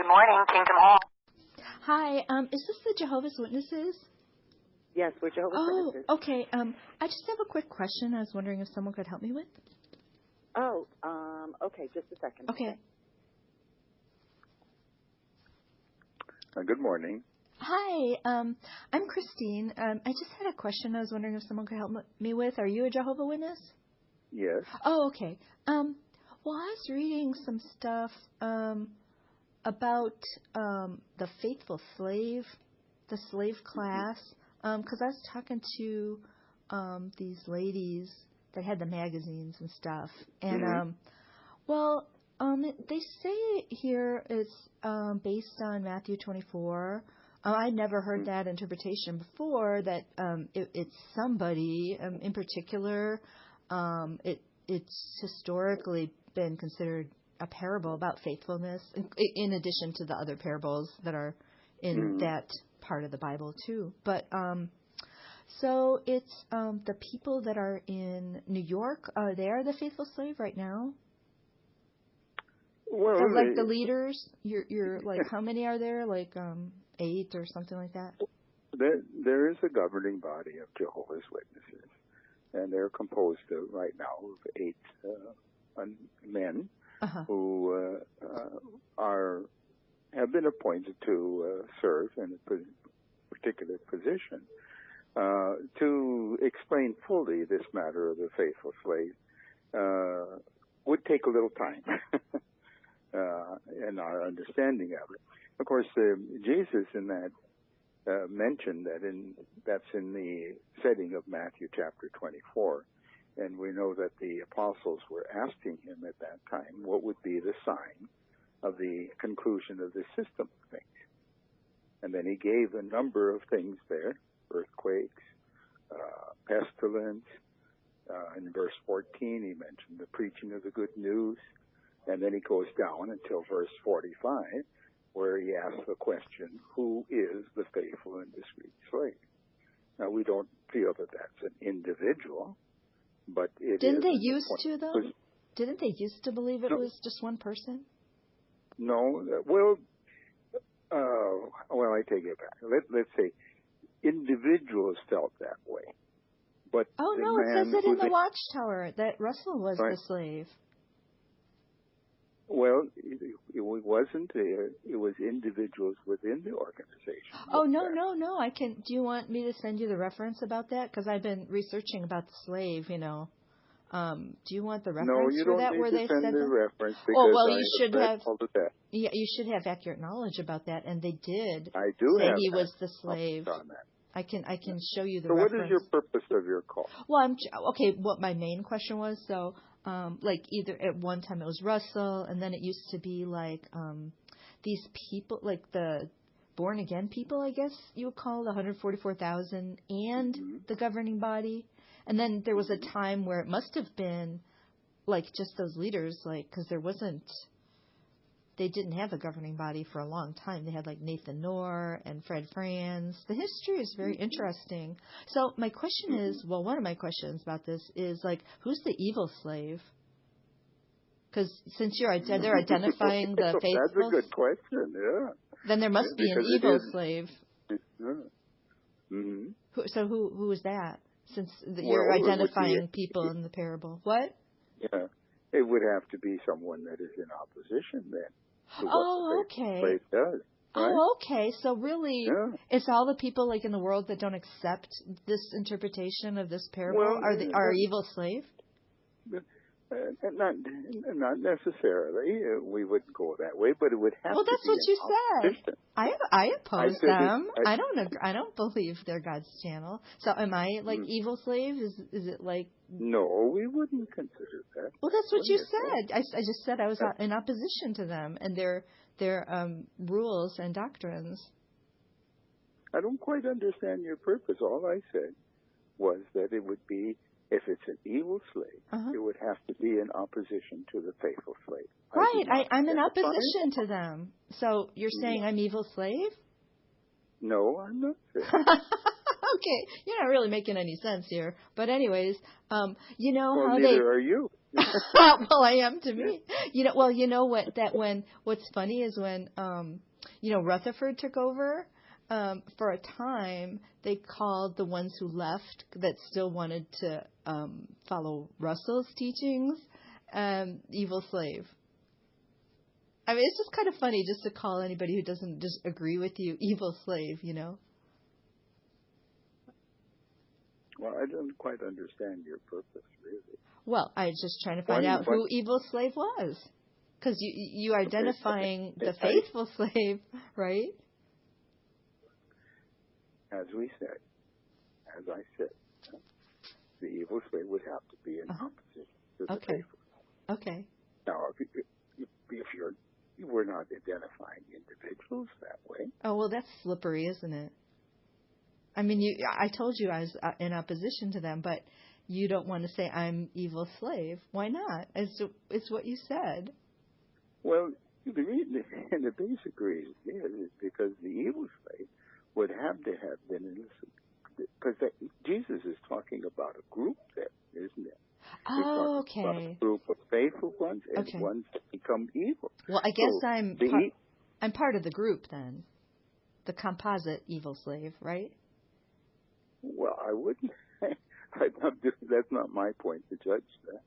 Good morning, Kingdom Hall. Hi, is this the Jehovah's Witnesses? Yes, we're Jehovah's Witnesses. Okay. I just have a quick question I was wondering if someone could help me with. Okay, just a second. Okay. Good morning. Hi, I'm Christine. I just had a question I was wondering if someone could help me with. Are you a Jehovah's Witness? Yes. Oh, okay. Well, I was reading some stuff about the faithful slave, the slave class, because I was talking to these ladies that had the magazines and stuff, and they say here it's based on Matthew 24. I never heard that interpretation before. That it's somebody in particular. It's historically been considered a parable about faithfulness, in addition to the other parables that are in that part of the Bible too. But so it's the people that are in New York. They are the faithful slave right now. Well, As like the leaders, you're like, how many are there? Like 8 or something like that. There is a governing body of Jehovah's Witnesses, and they're composed of, right now, of 8 men who have been appointed to serve in a particular position. To explain fully this matter of the faithful slave would take a little time in our understanding of it. Of course, Jesus in that mentioned that's in the setting of Matthew chapter 24. And we know that the apostles were asking him at that time what would be the sign of the conclusion of the system of things. And then he gave a number of things there, earthquakes, pestilence. In verse 14, he mentioned the preaching of the good news. And then he goes down until verse 45, where he asks the question, who is the faithful and discreet slave? Now, we don't feel that that's an individual. But didn't they used to, though? Didn't they used to believe it was just one person? No. Well, I take it back. Let's say individuals felt that way. But it says it in the Watchtower that Russell was the slave. Well, it wasn't. It was individuals within the organization. Oh, no. Do you want me to send you the reference about that? Because I've been researching about the slave, Do you want the reference No, you for don't that need where to they send said the that? reference because you should have. Yeah, you should have accurate knowledge about that, and they did. I do say have he that. was the slave. On that. I can show you the so reference. So what is your purpose of your call? Well, what my main question was, so either at one time it was Russell, and then it used to be like these people, like the born again people, I guess you would call the 144,000 and the governing body. And then there was a time where it must have been like just those leaders, like, because they didn't have a governing body for a long time. They had like Nathan Knorr and Fred Franz. The history is very interesting. So my question is, one of my questions about this is like, who's the evil slave? Because since they're identifying the faithful. That's a good question, yeah. Then there must be an evil slave. Mm-hmm. So who is that? Since you're identifying people in the parable. What? Yeah. It would have to be someone that is in opposition then. Okay. Slave does, right? Oh, okay. So really, it's all the people like in the world that don't accept this interpretation of this parable are evil slave? Not necessarily. We wouldn't go that way, but it would have to be. Well, that's what you said. I oppose them. I don't believe they're God's channel. So am I like evil slave? Is it like? No, we wouldn't consider that. Well, that's what you said. I just said I was in opposition to them and their rules and doctrines. I don't quite understand your purpose. All I said was that it would be, if it's an evil slave, it would have to be in opposition to the faithful slave. Right. I'm in opposition to them. So you're saying I'm evil slave? No, I'm not saying. Okay. You're not really making any sense here. But anyways, how neither are you. Well, I am to me. Well, you know what? What's funny is when Rutherford took over. For a time, they called the ones who left that still wanted to follow Russell's teachings evil slave. I mean, it's just kind of funny just to call anybody who doesn't just agree with you evil slave, Well, I don't quite understand your purpose, really. Well, I was just trying to find out who evil slave was. Because you identifying the faithful slave, right? As I said, the evil slave would have to be in opposition to the faithful. Okay. Now, we're not identifying individuals that way. Oh, well, that's slippery, isn't it? I mean, I told you I was in opposition to them, but you don't want to say I'm evil slave. Why not? It's what you said. Well, the basic reason is because the evil slave would have to have been innocent. Because Jesus is talking about a group there, isn't it? Oh, okay. About a group of faithful ones and ones that become evil. Well, I guess I'm part of the group then. The composite evil slave, right? Well, I wouldn't. That's not my point to judge that.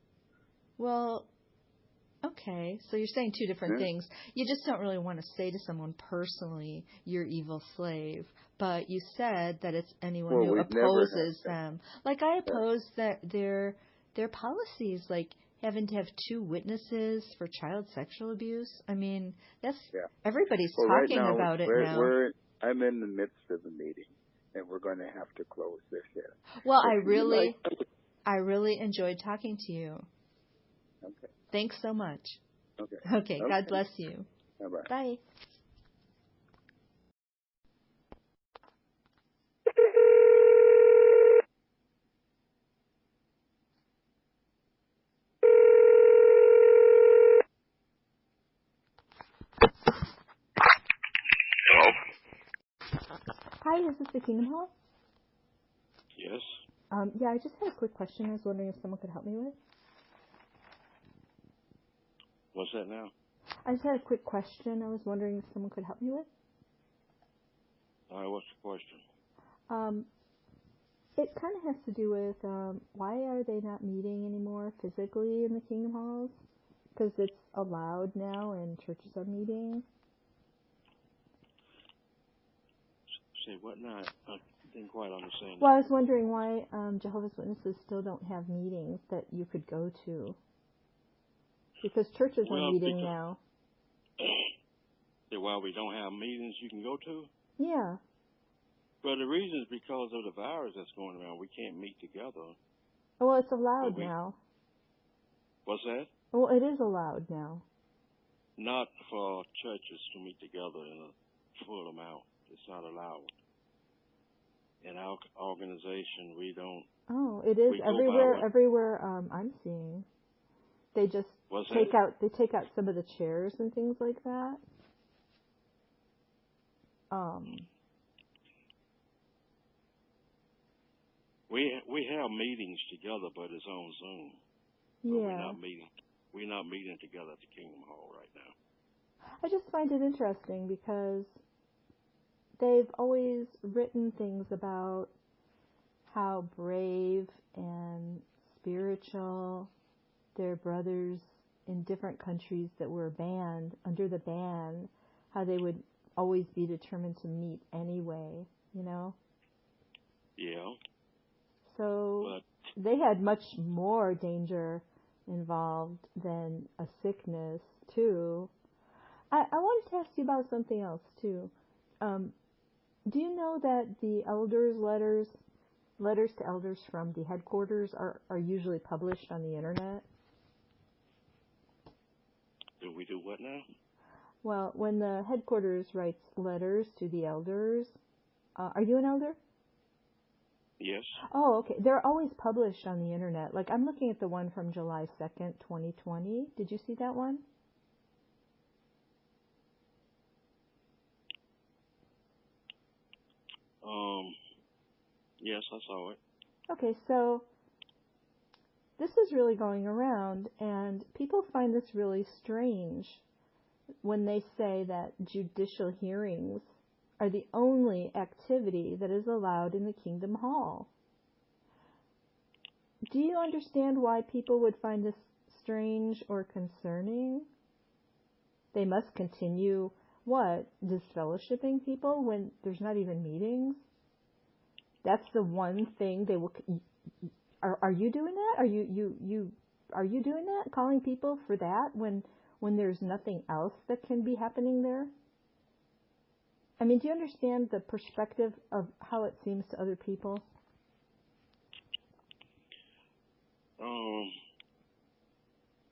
Well, okay. So you're saying two different things. You just don't really want to say to someone personally, you're evil slave. But you said that it's anyone who opposes them. Like I oppose their policies, like having to have 2 witnesses for child sexual abuse. I mean, everybody's talking about it now. I'm in the midst of a meeting, and we're going to have to close this here. Well, I really enjoyed talking to you. Okay. Thanks so much. Okay. God bless you. Bye-bye. Bye. Hi, is this the Kingdom Hall? Yes. Yeah, I just had a quick question I was wondering if someone could help me with. What's that now? I just had a quick question I was wondering if someone could help me with. All right, what's the question? It kind of has to do with why are they not meeting anymore physically in the Kingdom Halls? Because it's allowed now and churches are meeting. Say what now? I didn't quite understand. Well, I was wondering why Jehovah's Witnesses still don't have meetings that you could go to. Because churches are meeting now. While we don't have meetings you can go to? Yeah. Well, the reason is because of the virus that's going around. We can't meet together. Well, it's allowed now. What's that? Well, it is allowed now. Not for churches to meet together in a full amount. It's not allowed. In our organization, we don't. Oh, it is everywhere I'm seeing. They just take out some of the chairs and things like that. We have meetings together, but it's on Zoom. Yeah. We're not meeting together at the Kingdom Hall right now. I just find it interesting because they've always written things about how brave and spiritual their brothers in different countries that were banned, under the ban, how they would always be determined to meet anyway, Yeah. So they had much more danger involved than a sickness, too. I wanted to ask you about something else, too. Do you know that the elders' letters to elders from the headquarters are usually published on the internet? Do we do what now? Well, when the headquarters writes letters to the elders, are you an elder? Yes. Oh, okay. They're always published on the internet. Like, I'm looking at the one from July 2nd, 2020. Did you see that one? Yes, I saw it. Okay, so this is really going around, and people find this really strange when they say that judicial hearings are the only activity that is allowed in the Kingdom Hall. Do you understand why people would find this strange or concerning? They must continue, what, disfellowshipping people when there's not even meetings? That's the one thing they will... Are you doing that? Are you doing that? Calling people for that when there's nothing else that can be happening there? I mean, do you understand the perspective of how it seems to other people?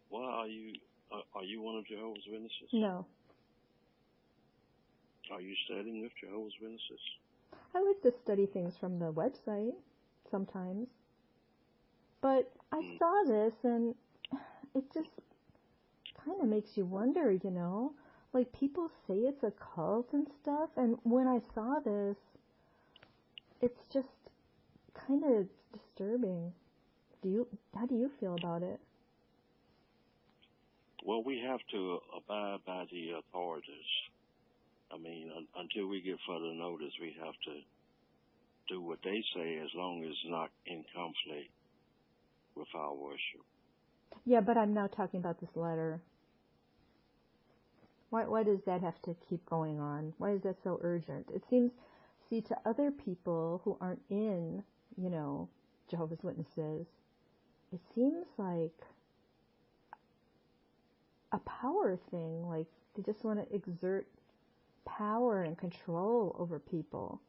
Well, are you one of Jehovah's Witnesses? No. Are you studying with Jehovah's Witnesses? I like to study things from the website sometimes. But I saw this, and it just kind of makes you wonder, you know? Like, people say it's a cult and stuff, and when I saw this, it's just kind of disturbing. How do you feel about it? Well, we have to abide by the authorities. I mean, until we get further notice, we have to do what they say as long as it's not in conflict with our worship. Yeah, but I'm now talking about this letter. Why does that have to keep going on? Why is that so urgent? It seems, see, to other people who aren't in, you know, Jehovah's Witnesses, it seems like a power thing. Like, they just want to exert power and control over people.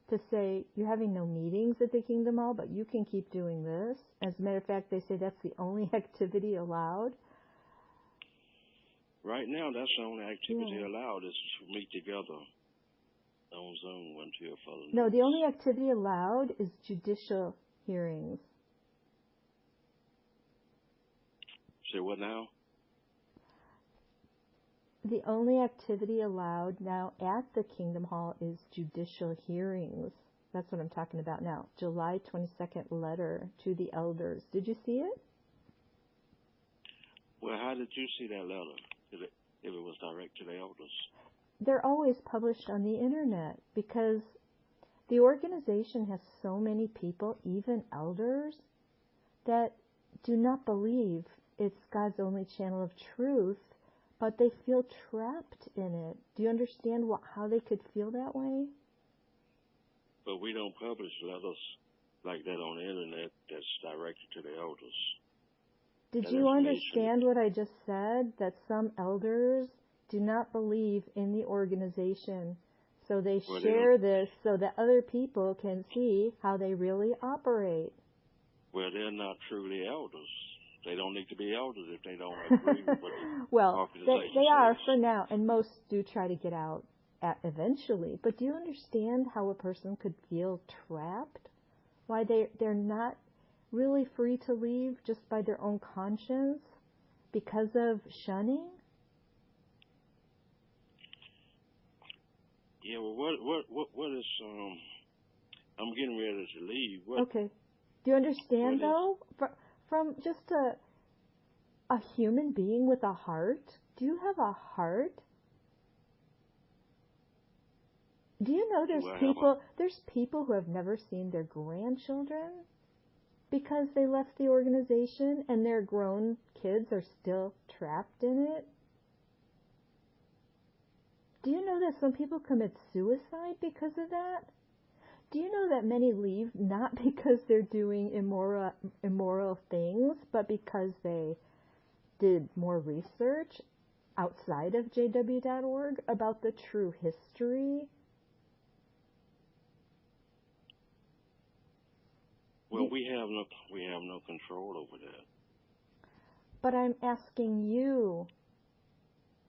To say, you're having no meetings at the Kingdom Hall, but you can keep doing this. As a matter of fact, they say that's the only activity allowed. Right now, that's the only activity allowed is to meet together on Zoom until further notice. No, the only activity allowed is judicial hearings. Say what now? The only activity allowed now at the Kingdom Hall is judicial hearings. That's what I'm talking about now. July 22nd letter to the elders. Did you see it? Well, how did you see that letter? If it was direct to the elders? They're always published on the internet because the organization has so many people, even elders, that do not believe it's God's only channel of truth, but they feel trapped in it. Do you understand how they could feel that way? But we don't publish letters like that on the internet that's directed to the elders. Did you understand what I just said? That some elders do not believe in the organization. So they share this so that other people can see how they really operate. Well, they're not truly elders. They don't need to be elders if they don't agree with what the well, organization they are says. for now, and most do try to get out eventually. But do you understand how a person could feel trapped? Why they're not really free to leave just by their own conscience because of shunning? Yeah, well, what is, I'm getting ready to leave. Okay. Do you understand, though? From just a human being with a heart? Do you have a heart? Do you know there's people who have never seen their grandchildren because they left the organization and their grown kids are still trapped in it? Do you know that some people commit suicide because of that? Do you know that many leave not because they're doing immoral things, but because they did more research outside of jw.org about the true history? Well, we have no control over that. But I'm asking you,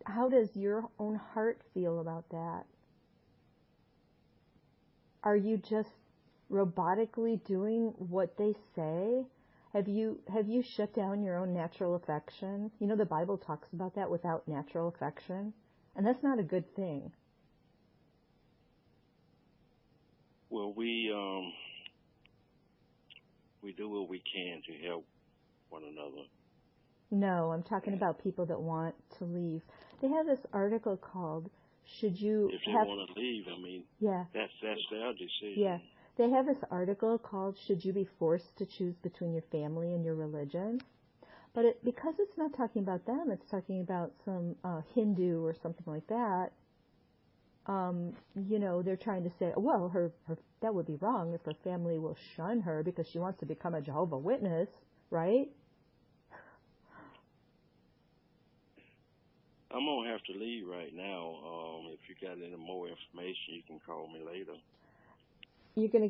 how does your own heart feel about that? Are you just robotically doing what they say? Have you shut down your own natural affection? You know, the Bible talks about that, without natural affection. And that's not a good thing. Well, we do what we can to help one another. No, I'm talking about people that want to leave. They have this article called "Should You If they Have?" want to leave, I mean, Yeah, that's their decision. yeah. They have this article called "Should You Be Forced to Choose Between Your Family and Your Religion?" But because it's not talking about them, it's talking about some Hindu or something like that. They're trying to say, well, her that would be wrong if her family will shun her because she wants to become a Jehovah's Witness, right? I'm gonna have to leave right now. If you got any more information, you can call me later. You're gonna